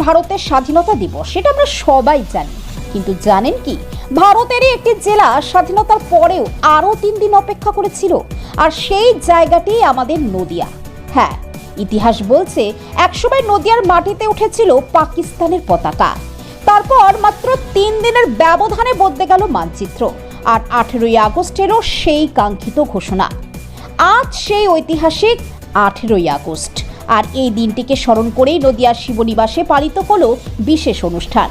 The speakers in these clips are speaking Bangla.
ভারতের স্বাধীনতা দিবস, সেটা আমরা সবাই জানি। কিন্তু জানেন কি, ভারতেরই একটি জেলা স্বাধীনতার পরেও আরও 3 দিন অপেক্ষা করেছিল, আর সেই জায়গাটি আমাদের নদিয়া। হ্যাঁ, ইতিহাস বলছে একসময় নদিয়ার মাটিতে উঠেছিল পাকিস্তানের পতাকা। তারপর মাত্র 3 দিনের ব্যবধানে বদলে গেল মানচিত্র, আর 18ই আগস্ট এলো সেই কাঙ্ক্ষিত ঘোষণা। আজ সেই ঐতিহাসিক 18ই আগস্ট, আর এই দিনটিকে স্মরণ করেই নদিয়ার শিবনিবাসে পালিত হলো বিশেষ অনুষ্ঠান।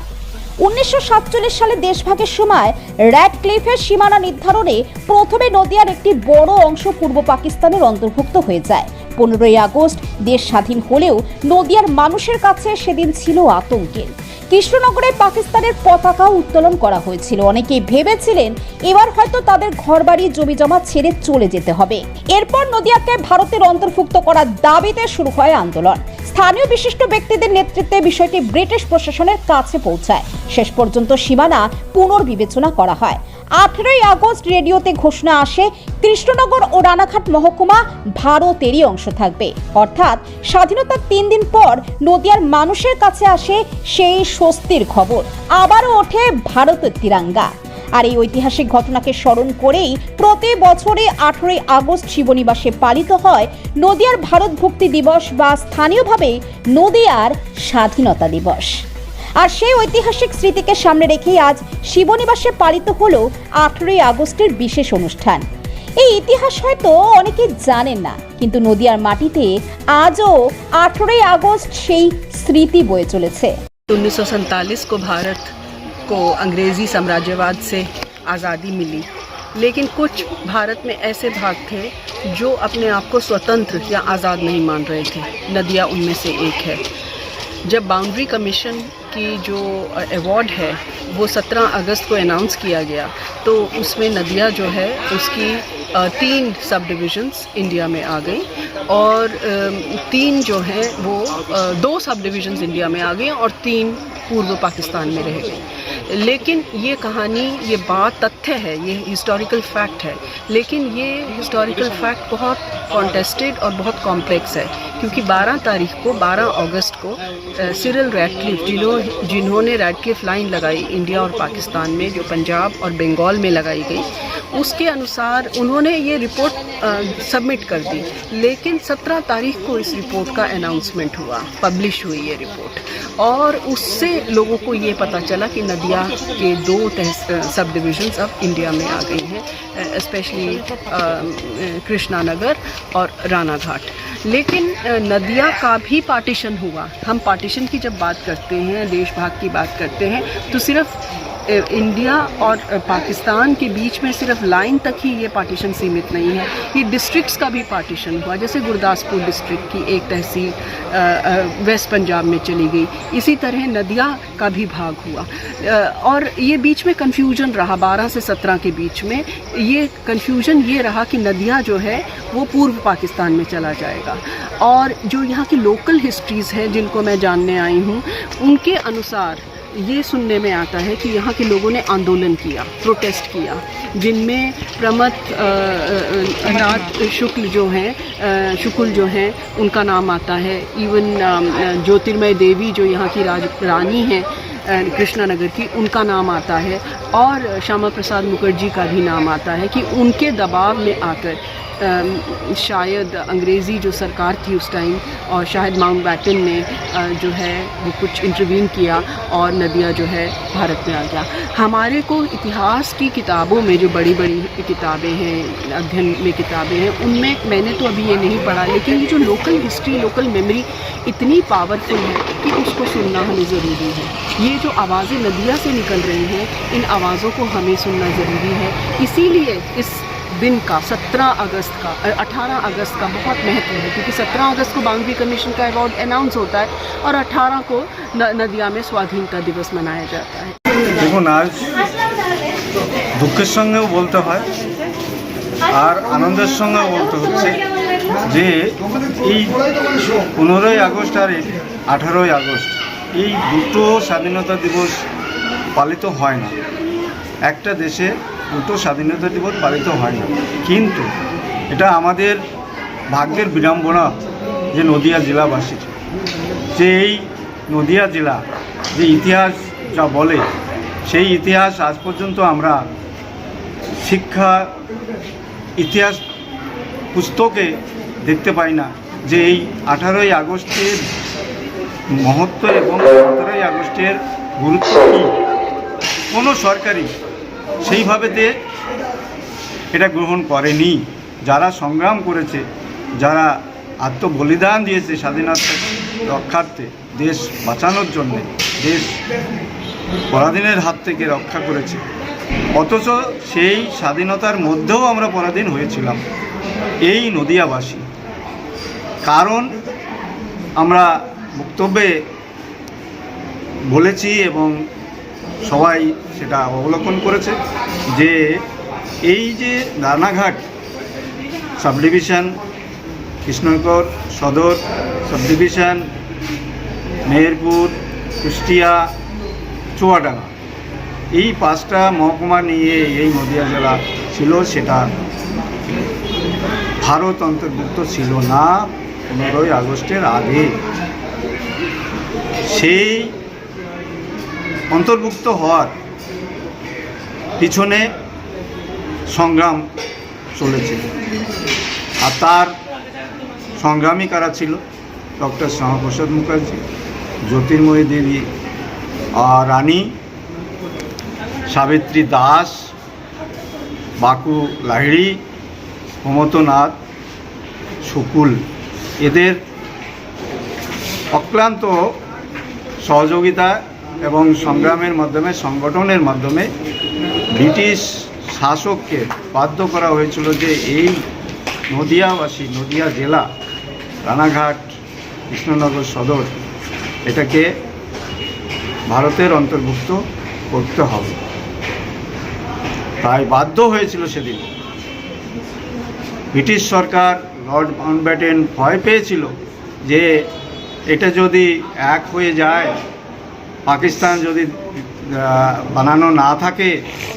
1947 সালে দেশভাগের সময় র্যাডক্লিফের সীমানা নির্ধারণে প্রথমে নদিয়ার একটি বড় অংশ পূর্ব পাকিস্তানের অন্তর্ভুক্ত হয়ে যায়। 15ই আগস্ট দেশ স্বাধীন হলেও নদিয়ার মানুষের কাছে সেদিন ছিল আতঙ্কের। কৃষ্ণনগরে পাকিস্তানের পতাকা উত্তোলন করা হয়েছিল। অনেকেই ভেবেছিলেন এবার হয়তো তাদের ঘরবাড়ি জমিজমা ছেড়ে চলে যেতে হবে। এরপর নদিয়াকে ভারতের অন্তর্ভুক্ত করার দাবিতে শুরু হয় আন্দোলন। স্থানীয় বিশিষ্ট ব্যক্তিদের নেতৃত্বে বিষয়টি ব্রিটিশ প্রশাসনের কাছে পৌঁছায়। শেষ পর্যন্ত সীমানা পুনর্বিবেচনা করা হয়। 18ই আগস্ট রেডিওতে ঘোষণা আসে, কৃষ্ণনগর ও রানাঘাট মহকুমা ভারতেরই অংশ থাকবে। অর্থাৎ স্বাধীনতার 3 দিন পর নদিয়ার মানুষের কাছে আসে সেই স্বস্তির খবর, আবারও ওঠে ভারতের তিরঙ্গা। আর এই ঐতিহাসিক ঘটনাকে স্মরণ করেই প্রতি বছরে 18ই আগস্ট শিবনিবাসে পালিত হয় নদিয়ার ভারত ভুক্তি দিবস, বা স্থানীয়ভাবে নদিয়ার স্বাধীনতা দিবস। আর সেই ঐতিহাসিক স্মৃতিকে সামনে রেখেই আজ শিবনিবাসে পালিত হলো 18ই আগস্টের বিশেষ অনুষ্ঠান। এই ইতিহাস হয়তো অনেকে জানেন না, কিন্তু নদিয়ার মাটিতে আজও 18ই আগস্ট সেই স্মৃতি বয়ে চলেছে। 1947 को भारत को अंग्रेज़ी साम्राज्यवाद से आज़ादी मिली, लेकिन कुछ भारत में ऐसे भाग थे जो अपने आप को स्वतंत्र या आज़ाद नहीं मान रहे थे। नदिया उनमें से एक है। जब बाउंड्री कमीशन की जो अवार्ड है वो 17 अगस्त को अनाउंस किया गया, तो उसमें नदिया जो है उसकी 3 सब डिविजन्स इंडिया में आ गई, और 3 जो हैं वो 2 सब डिविजन्स इंडिया में आ गई और 3 पूर्व पाकिस्तान में रह गई। लेकिन ये कहानी, ये बात तथ्य है, ये हिस्टोरिकल फैक्ट है, लेकिन ये हिस्टोरिकल फैक्ट बहुत कॉन्टेस्टेड और बहुत कॉम्प्लेक्स है, क्योंकि 12 अगस्त को सिरिल रैडक्लिफ, जिन्होंने रैडक्लिफ लाइन लगाई इंडिया और पाकिस्तान में, जो पंजाब और बंगाल में लगाई गई, उसके अनुसार उन्होंने ये रिपोर्ट सबमिट कर दी। लेकिन 17 तारीख को इस रिपोर्ट का अनाउंसमेंट हुआ, पब्लिश हुई ये रिपोर्ट, और उससे लोगों को ये पता चला कि नदिया के 2 सब डिविजन्स अब इंडिया में आ गई हैं, स्पेशली कृष्णानगर और रानाघाट। लेकिन नदिया का भी पार्टीशन हुआ। हम पार्टीशन की जब बात करते हैं, देश भाग की बात करते हैं, तो सिर्फ इंडिया और पाकिस्तान के बीच में सिर्फ लाइन तक ही ये पार्टीशन सीमित नहीं है, ये डिस्ट्रिक्ट्स का भी पार्टीशन हुआ। जैसे गुरदासपुर डिस्ट्रिक्ट की एक तहसील वेस्ट पंजाब में चली गई, इसी तरह नदिया का भी भाग हुआ। और ये बीच में कन्फ्यूजन रहा, 12 से 17 के बीच में ये कन्फ्यूजन ये रहा कि नदिया जो है वो पूर्व पाकिस्तान में चला जाएगा। और जो यहाँ की लोकल हिस्ट्रीज़ हैं जिनको मैं जानने आई हूँ, उनके अनुसार ये सुनने में आता है कि यहाँ के लोगों ने आंदोलन किया, प्रोटेस्ट किया, जिनमें प्रमथ नाथ शुक्ल जो हैं उनका नाम आता है। इवन ज्योतिर्मय देवी जो यहाँ की रानी हैं कृष्णानगर की, उनका नाम आता है, और श्यामा प्रसाद मुखर्जी का भी नाम आता है कि उनके दबाव में आकर शायद अंग्रेज़ी जो सरकार थी उस टाइम, और शायद माउंटबैटन ने जो है वो कुछ इंटरवीन किया और नदिया जो है भारत में आ गया। हमारे को इतिहास की किताबों में जो बड़ी बड़ी किताबें हैं, अध्ययन में किताबें हैं, उनमें मैंने तो अभी ये नहीं पढ़ा, लेकिन ये जो लोकल हिस्ट्री, लोकल मेमोरी इतनी पावरफुल है कि उसको सुनना हमें ज़रूरी है। ये जो आवाज़ें नदिया से निकल रही हैं, इन आवाज़ों को हमें सुनना ज़रूरी है। इसीलिए इस दिन का 18 अगस्त का बहुत महत्व है, क्योंकि 17 अगस्त को बाउंड्री कमीशन का अवार्ड अनाउंस होता है और 18 को नदिया में स्वाधीनता दिवस मनाया जाता है। দেখুন, আজ দুঃখের সঙ্গেও বলতে হয় আর আনন্দের সঙ্গেও বলতে হচ্ছে যে এই 15ই আগস্ট আর 18ই আগস্ট এই দুটো স্বাধীনতা দিবস পালিত হয় না। একটা দেশে দুটো স্বাধীনতা দিবস পালিত হয় না, কিন্তু এটা আমাদের ভাগ্যের বিড়ম্বনা যে নদিয়া জেলাবাসীর, যে এই নদিয়া জেলা যে ইতিহাস যা বলে সেই ইতিহাস আজ পর্যন্ত আমরা শিক্ষা ইতিহাস পুস্তকে দেখতে পাই না যে এই 18ই আগস্টের মহত্ব এবং 17ই আগস্টের গুরুত্ব কী। কোনো সরকারই সেইভাবেতে এটা গ্রহণ করেনি। যারা সংগ্রাম করেছে, যারা আত্মবলিদান দিয়েছে স্বাধীনতা রক্ষার্থে, দেশ বাঁচানোর জন্যে, দেশ পরাধীনের হাত থেকে রক্ষা করেছে, অথচ সেই স্বাধীনতার মধ্যেও আমরা পরাধীন হয়েছিলাম এই নদিয়াবাসী। কারণ আমরা বক্তব্যে বলেছি এবং সবাই সেটা অবলোকন করেছে যে এই যে রানাঘাট সাব ডিভিশন, কৃষ্ণনগর সদর সাব ডিভিশন, মেহেরপুর, কুষ্টিয়া, চুয়াডাঙ্গা, এই 5টা মহকুমা নিয়ে এই নদিয়া জেলা ছিল, সেটা ভারত অন্তর্ভুক্ত ছিল না 15ই আগস্টের আগে। সেই অন্তর্ভুক্ত হওয়ার পিছনে সংগ্রাম চলেছে। আর তার সংগ্রামী কারা ছিল? ডক্টর শ্যামাপ্রসাদ মুখার্জি, জ্যোতির্ময়ী দেবী রানী, সাবিত্রী দাস, বাকু লাহিড়ী, প্রমথনাথ শুকুল। এদের অক্লান্ত সহযোগিতা এবং সংগ্রামের মাধ্যমে, সংগঠনের মাধ্যমে ব্রিটিশ শাসককে বাধ্য করা হয়েছিল যে এই নদিয়াবাসী, নদিয়া জেলা, রানাঘাট, কৃষ্ণনগর সদর, এটাকে ভারতের অন্তর্ভুক্ত করতে হবে। তাই বাধ্য হয়েছিল সেদিন। ব্রিটিশ সরকার, লর্ড মাউন্টব্যাটেন ভয় পেয়েছিল যে এটা যদি এক হয়ে যায়, পাকিস্তান যদি বানানো না থাকে,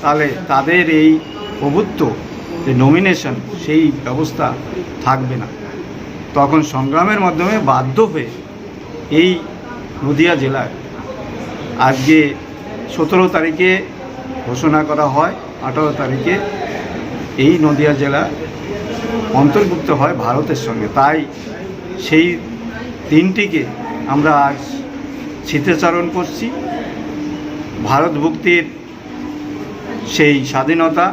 তাহলে তাদের এই প্রভুত্ব, যে নমিনেশন, সেই ব্যবস্থা থাকবে না। তখন সংগ্রামের মাধ্যমে বাধ্য হয়ে এই নদিয়া জেলায় আজকে 17 তারিখে ঘোষণা করা হয়, 18 তারিখে এই নদিয়া জেলা অন্তর্ভুক্ত হয় ভারতের সঙ্গে। তাই সেই দিনটিকে আমরা আজ স্মৃতিচারণ করছি। ভারত ভুক্তির সেই স্বাধীনতা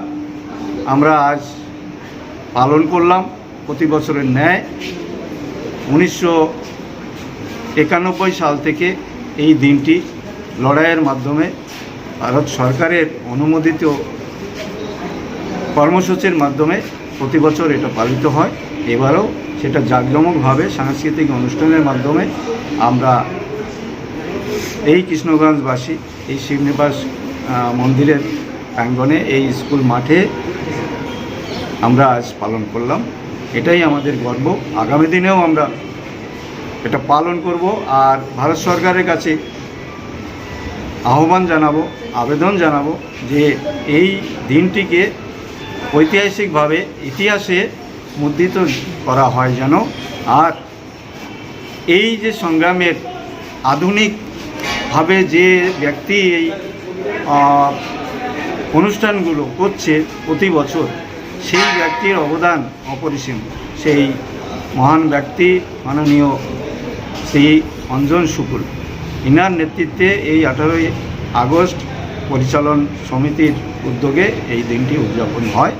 আমরা আজ পালন করলাম প্রতি বছরের ন্যায়। 1991 সাল থেকে এই দিনটি লড়াইয়ের মাধ্যমে ভারত সরকারের অনুমোদিত কর্মসূচির মাধ্যমে প্রতি বছর এটা পালিত হয়। এবারও সেটা জাঁকজমকভাবে সাংস্কৃতিক অনুষ্ঠানের মাধ্যমে আমরা এই কৃষ্ণগঞ্জবাসী, এই শিবনিবাস মন্দিরের প্রাঙ্গণে, এই স্কুল মাঠে আমরা আজ পালন করলাম। এটাই আমাদের গর্ব। আগামী দিনেও আমরা এটা পালন করব। আর ভারত সরকারের কাছে আহ্বান জানাবো, আবেদন জানাবো যে এই দিনটিকে ঐতিহাসিকভাবে ইতিহাসে মুদ্রিত করা হয় যেন। আর এই যে সংগ্রামের আধুনিকভাবে যে ব্যক্তি এই অনুষ্ঠানগুলো করছে প্রতি বছর, সেই ব্যক্তির অবদান অপরিসীম। সেই মহান ব্যক্তি মাননীয় শ্রী অঞ্জন শুকুল, ইনার নেতৃত্বে এই 18ই আগস্ট পরিচালন সমিতির উদ্যোগে এই দিনটি উদযাপন হয়।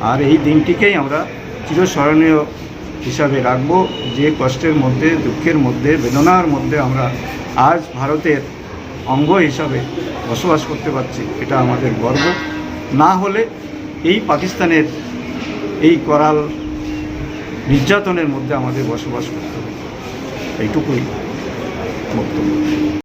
আর এই দিনটিকেই আমরা চিরস্মরণীয় হিসাবে রাখব। যে কষ্টের মধ্যে, দুঃখের মধ্যে, বেদনার মধ্যে আমরা আজ ভারতের অঙ্গ হিসাবে বসবাস করতে পারছি, এটা আমাদের গর্ব। না হলে এই পাকিস্তানের এই করাল নির্যাতনের মধ্যে আমাদের বসবাস করতে হবে। এইটুকুই বক্তব্য।